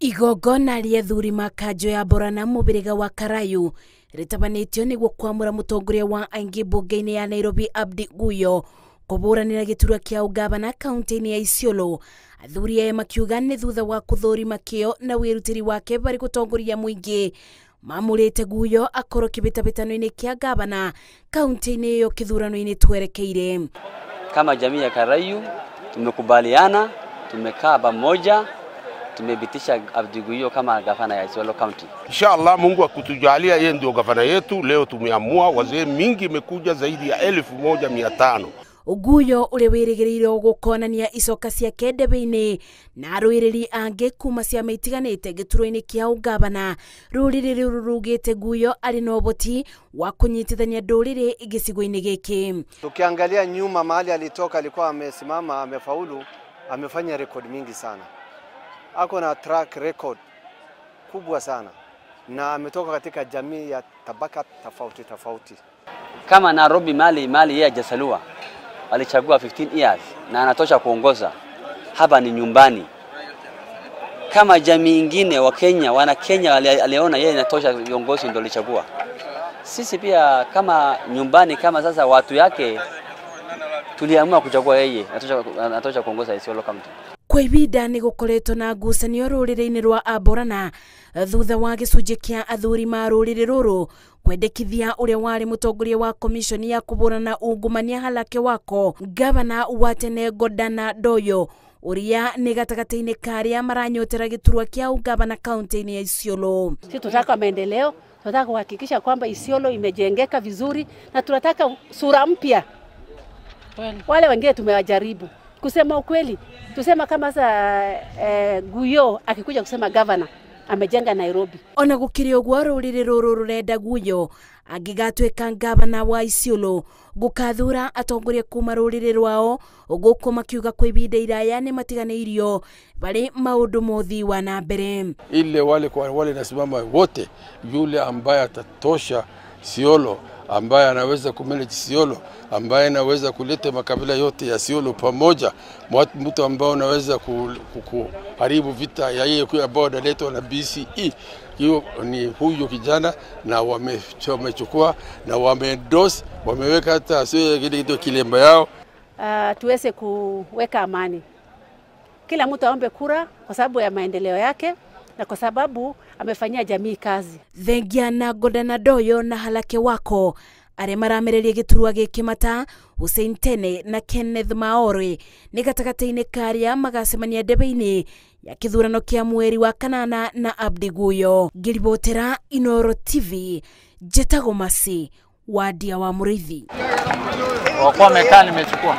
Igongona rĩa athuri makanjo ya Borana mubiriga wa Karayu ritabanĩtio nĩguo kwamũra mũtongoria wa aingĩ mbunge-inĩ ya Nairobi Abdi Guyo kũbũranĩra gĩturwa kĩa ũgavana kaunti-inĩ ya Isiolo. Athuri aya makiuga nĩ thutha wa kũthũrima kĩo na wĩrutĩri wake bari gũtongoria mũingĩ mamũrĩte Guyo akorwo kĩbĩtabĩtano-inĩ kĩa gavana kaunti-inĩ ĩyo kĩthurano-inĩ twerekeire. Kama jamii ya Karayu tumekubaliana, tumekaa pamoja, tumebitisha Abdi Guyo kama gavana ya Isiolo County. Inshallah Mungu akutujalia yeye ndio gavana yetu. Leo tumeamua, wazee mingi imekuja zaidi ya 1500. Guyo uri wĩrĩgĩrĩirwo gũkonania icoka ciake ndebe-inĩ na arũĩrĩri angĩ kuma ciama itiganĩte gĩturwa-inĩ kĩa ũgavana. Rũrĩrĩ rũrũ rugĩte Guyo arĩ na ũboti wa kũnyitithania ndũrĩrĩ gĩcigo-inĩ gĩkĩ. Tukiangalia nyuma mahali alitoka, alikuwa amesimama, amefaulu, amefanya rekodi mingi sana. Ako na track record kubwa sana na ametoka katika jamii ya tabaka tofauti. Kama Nairobi mali yeye hajazaliwa, alichagua 15 years na anatosha kuongoza. Hapa ni nyumbani. Kama jamii nyingine wa Kenya, wana Kenya aliona yeye anatosha viongozi ndio alichagua. Sisi pia kama nyumbani, kama sasa watu yake tuliamua kuchagua yeye anatosha kuongoza Isiolo County. Kwa ibida nĩ gũkoretwo na ngucanio rũrĩrĩ-inĩ rwa Aborana thutha wa gĩcunjĩ kĩa athuri ma rũrĩrĩ rũrũ kwendekithia ũrĩa warĩ mũtongoria wa komishoni ya kũbũrana ungumania Halake Wako, gavana wa tene Godana Doyo, ũrĩa nĩ gatagatĩ-inĩ ka arĩa maranyotera gĩturwa kĩa ugavana kaunti-inĩ ya Isiolo. Sisi tunataka maendeleo, tunataka kuhakikisha kwamba Isiolo imejengeka vizuri na tunataka sura mpya. Wale wengine tumewajaribu. Kusema ukweli, tusema kama sasa Guyo akikuja kusema gavana amejenga Nairobi. Ona gũkĩrĩ ũguo rũrĩrĩ rũrũ rũrenda Guyo angĩgatuĩka gavana wa Isiolo gũkathura atongoria kuma rũrĩrĩ rwao, gũkũ makiuga kwa ibida iraya nĩ matiganĩirio bali maũndũ mothi wa na mbere. Ile wale nasimama wote, yule ambaye atatosha Isiolo, ambaye anaweza kumanage Isiolo, ambaye anaweza kuleta makabila yote ya Isiolo pamoja, mtu ambaye anaweza kuharibu vita ya yeye ambao analetwa na BCE. Hiyo ni huyo kijana, na wamechukua na wameendorse, wameweka hata sio kidogo kilemba yao. Tuweze kuweka amani. Kila mtu aombe kura kwa sababu ya maendeleo yake na kwa sababu amefanyia jamii kazi. Thengia na Godana Doyo na Halake Wako arĩa maramereria gĩturwa gĩkĩ mata Hussein Tene na Kenneth Maore nĩ gatagatĩ-inĩ ka arĩa magacemania ndebe-inĩ ya kĩthurano kĩa mweri wa kanana na Abdi Guyo. Ngĩribotera Inooro TV, Njĩtagwo Masi Wadia wa Mũrĩithi. Wakuwa mekaa nimechukua.